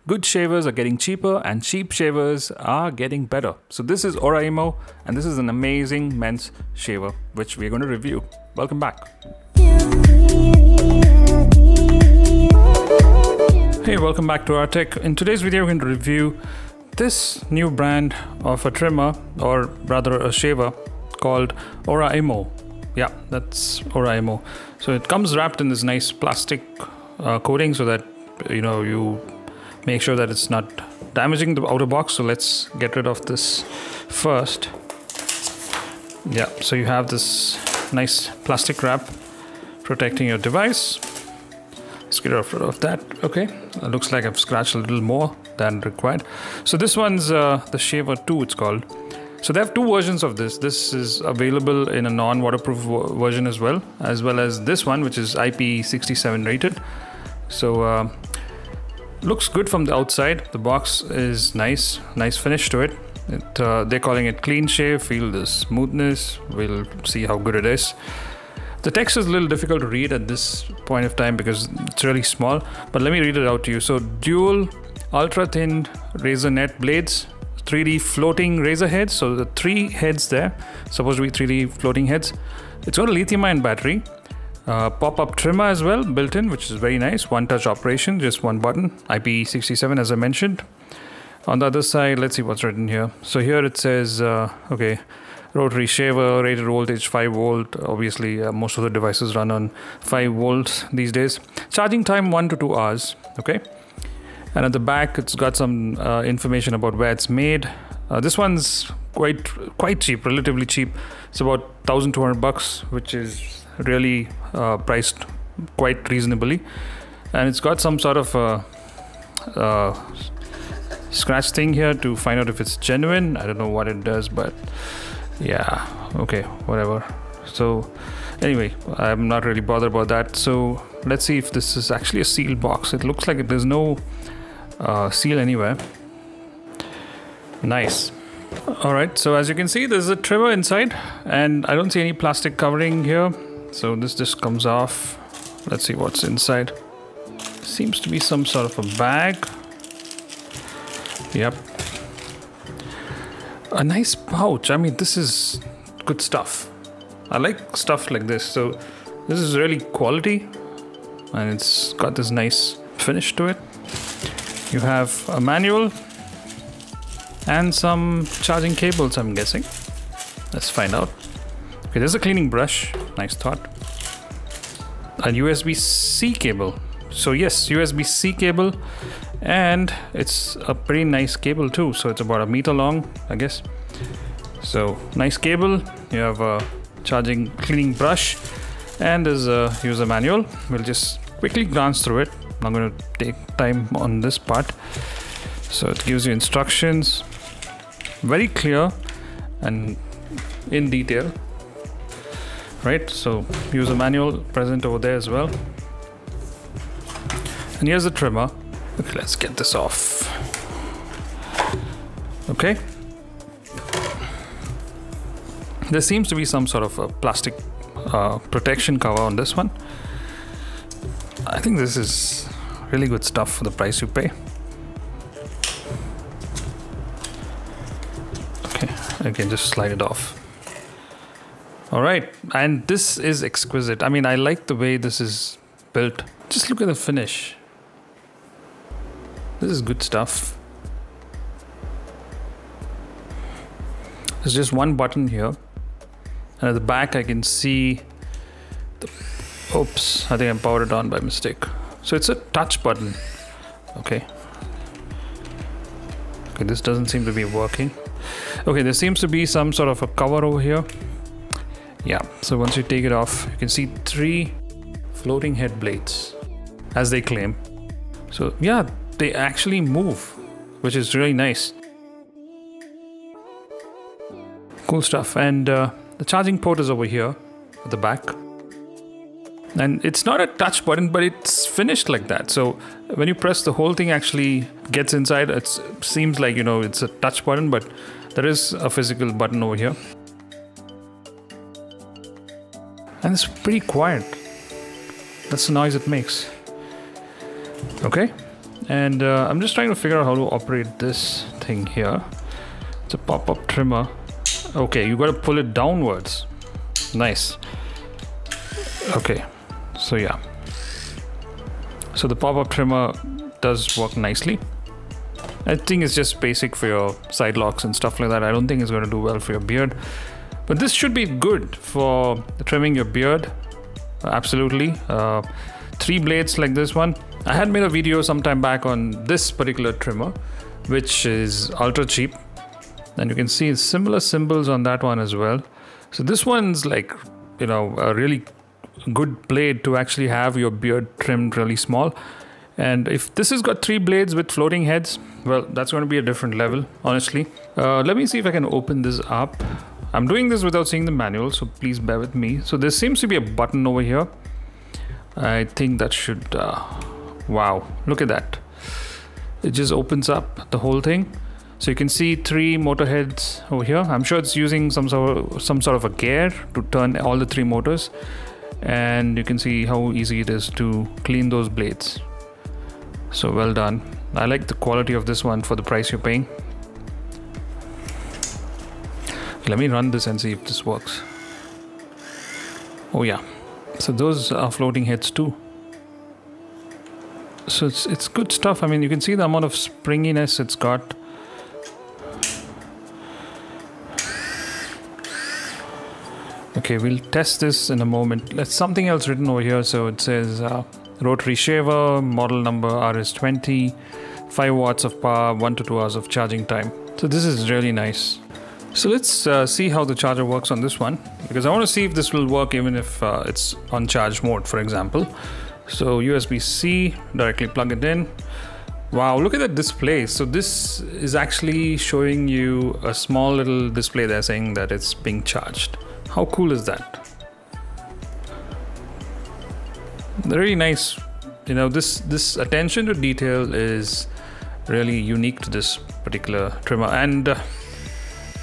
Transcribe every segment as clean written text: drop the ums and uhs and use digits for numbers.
Good shavers are getting cheaper and cheap shavers are getting better. So this is Oraimo and this is an amazing men's shaver which we're going to review. Welcome back. Hey, welcome back to rTech. In today's video we're going to review this new brand of a trimmer, or rather a shaver, called Oraimo. Yeah, that's Oraimo. So it comes wrapped in this nice plastic coating so that you make sure that it's not damaging the outer box. So let's get rid of this first. Yeah, so you have this nice plastic wrap protecting your device. Let's get rid of that. Okay, it looks like I've scratched a little more than required. So this one's the Shaver 2, it's called. So they have two versions of this. This is available in a non-waterproof version as well as this one, which is IP67 rated. So looks good from the outside. The box is nice finish to it. They're calling it clean shave. Feel the smoothness. We'll see how good it is. The text is a little difficult to read at this point of time because it's really small, but let me read it out to you. So dual ultra thin razor net blades, 3D floating razor heads. So the three heads there, supposed to be 3D floating heads. It's got a lithium-ion battery. Pop-up trimmer as well built in, which is very nice. One-touch operation, just one button. IP67 as I mentioned. On the other side, let's see what's written here. So here it says, okay, Rotary shaver, rated voltage 5 volt. Obviously, most of the devices run on 5 volts these days. Charging time 1 to 2 hours. Okay, and at the back, it's got some information about where it's made. This one's quite cheap, relatively cheap. It's about $1,200, which is really priced quite reasonably, and it's got some sort of scratch thing here to find out if it's genuine. I don't know what it does, but yeah, okay, whatever. So anyway, I'm not really bothered about that. So let's see if this is actually a sealed box. It looks like there's no seal anywhere. Nice. All right, so as you can see, there's a trimmer inside and I don't see any plastic covering here. So this just comes off. Let's see what's inside. Seems to be some sort of a bag. Yep. A nice pouch. I mean, this is good stuff. I like stuff like this. So this is really quality and it's got this nice finish to it. You have a manual and some charging cables, I'm guessing. Let's find out. Okay, there's a cleaning brush. Nice thought. A USB-C cable. So yes, USB-C cable, and it's a pretty nice cable too. So it's about 1 meter long, I guess. So nice cable. You have a charging cleaning brush, and there's a user manual. We'll just quickly glance through it. I'm not going to take time on this part. So it gives you instructions, very clear and in detail. Right, so user manual present over there as well. And here's the trimmer. Okay, let's get this off. Okay. There seems to be some sort of a plastic protection cover on this one. I think this is really good stuff for the price you pay. Okay, I can just slide it off. All right, and this is exquisite. I mean, I like the way this is built. Just look at the finish. This is good stuff. There's just one button here. And at the back, I can see the... Oops, I think I powered it on by mistake. So it's a touch button. Okay. Okay, this doesn't seem to be working. Okay, there seems to be some sort of a cover over here. Yeah, so once you take it off, you can see 3 floating head blades, as they claim. So yeah, they actually move, which is really nice. Cool stuff. And the charging port is over here at the back. And it's not a touch button, but it's finished like that. So when you press, the whole thing actually gets inside. It seems like, it's a touch button, but there is a physical button over here. And it's pretty quiet. That's the noise it makes. Okay, And I'm just trying to figure out how to operate this thing here. It's a pop-up trimmer. Okay, you got to pull it downwards. Nice. Okay, so yeah. So the pop-up trimmer does work nicely. I think it's just basic for your side locks and stuff like that. I don't think it's going to do well for your beard. But this should be good for trimming your beard. Absolutely. 3 blades like this one. I had made a video sometime back on this particular trimmer, which is ultra cheap. And you can see similar symbols on that one as well. So this one's like, you know, a really good blade to actually have your beard trimmed really small. And if this has got 3 blades with floating heads, well, that's going to be a different level, honestly. Let me see if I can open this up. I'm doing this without seeing the manual, so please bear with me. So there seems to be a button over here. I think that should... wow, look at that. It just opens up the whole thing. So you can see 3 motor heads over here. I'm sure it's using some sort of a gear to turn all the 3 motors. And you can see how easy it is to clean those blades. So well done. I like the quality of this one for the price you're paying. Let me run this and see if this works. Oh yeah. So those are floating heads too. So it's good stuff. I mean, you can see the amount of springiness it's got. Okay, we'll test this in a moment. There's something else written over here. So it says Rotary shaver, model number RS20, 5 watts of power, 1 to 2 hours of charging time. So this is really nice. So let's see how the charger works on this one, because I want to see if this will work even if it's on charge mode, for example. So USB-C, directly plug it in. Wow, look at that display. So this is actually showing you a small little display there saying that it's being charged. How cool is that? Very nice. You know, this attention to detail is really unique to this particular trimmer, and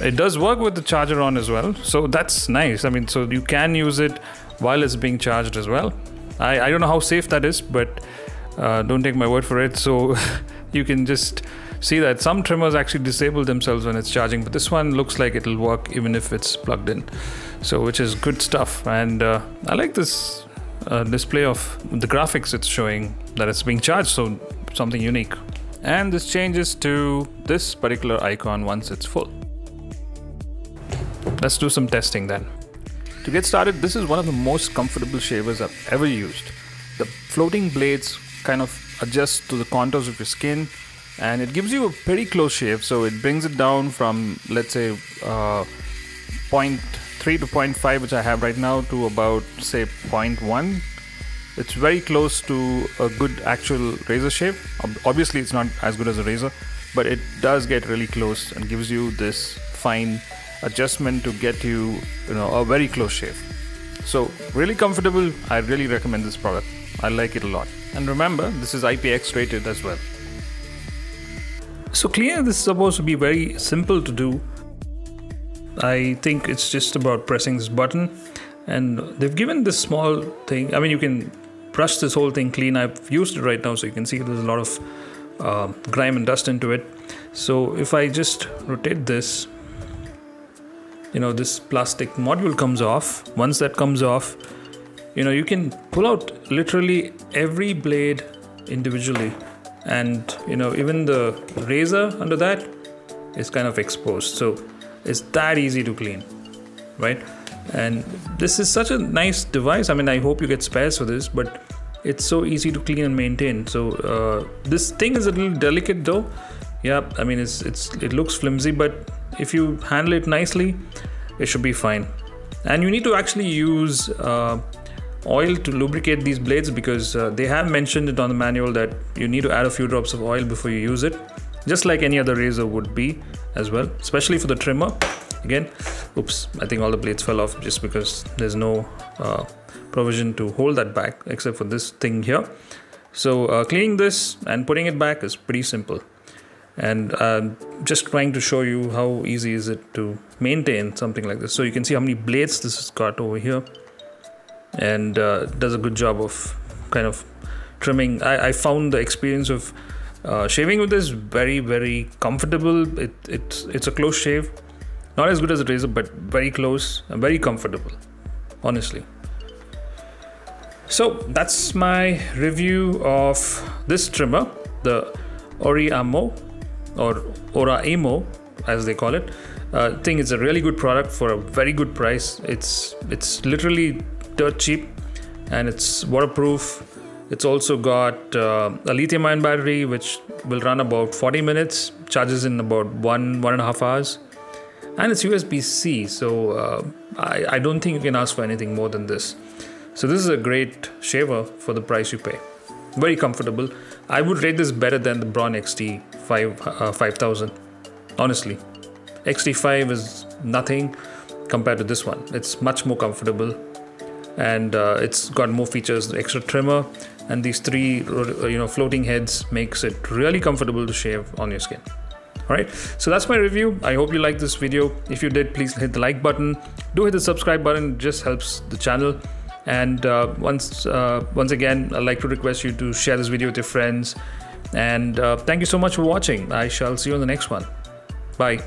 it does work with the charger on as well, so that's nice. I mean, so you can use it while it's being charged as well. I don't know how safe that is, but don't take my word for it. So you can just see that some trimmers actually disable themselves when it's charging, but this one looks like it'll work even if it's plugged in. So which is good stuff. And I like this display of the graphics. It's showing that it's being charged, so something unique. And this changes to this particular icon once it's full. Let's do some testing then. To get started, this is one of the most comfortable shavers I've ever used. The floating blades kind of adjust to the contours of your skin, and it gives you a pretty close shave. So it brings it down from, let's say, 0.3 to 0.5, which I have right now, to about, say, 0.1. It's very close to a good actual razor shave. Obviously, it's not as good as a razor, but it does get really close and gives you this fine adjustment to get you, a very close shave. So really comfortable. I really recommend this product. I like it a lot. And remember, this is IPX rated as well. So cleaning this is supposed to be very simple to do. I think it's just about pressing this button, and they've given this small thing. I mean, you can brush this whole thing clean. I've used it right now, so you can see there's a lot of grime and dust into it. So if I just rotate this, this plastic module comes off. Once that comes off, you can pull out literally every blade individually, and even the razor under that is kind of exposed. So it's that easy to clean, right? And this is such a nice device. I mean, I hope you get spares for this, but it's so easy to clean and maintain. So this thing is a little delicate though. Yeah, I mean, it looks flimsy, but if you handle it nicely, it should be fine. And you need to actually use oil to lubricate these blades, because they have mentioned it on the manual that you need to add a few drops of oil before you use it, just like any other razor would be as well, especially for the trimmer. Again, oops, I think all the blades fell off just because there's no provision to hold that back except for this thing here. So cleaning this and putting it back is pretty simple. And just trying to show you how easy is it to maintain something like this. So you can see how many blades this has got over here, and does a good job of kind of trimming. I found the experience of Shaving with this very comfortable. It's a close shave, not as good as a razor, but very close and very comfortable, honestly. So that's my review of this trimmer, the Oraimo or Oraimo as they call it. I think it's a really good product for a very good price. It's literally dirt cheap, and it's waterproof. It's also got a lithium-ion battery which will run about 40 minutes, charges in about 1.5 hours, and it's USB-C, so I don't think you can ask for anything more than this. So this is a great shaver for the price you pay. Very comfortable. I would rate this better than the Braun XT 5000. Honestly, XT5 is nothing compared to this one. It's much more comfortable, and it's got more features. The extra trimmer and these three floating heads makes it really comfortable to shave on your skin. Alright, so that's my review. I hope you liked this video. If you did, please hit the like button. Do hit the subscribe button. It just helps the channel. And once again, I'd like to request you to share this video with your friends. And thank you so much for watching. I shall see you on the next one. Bye.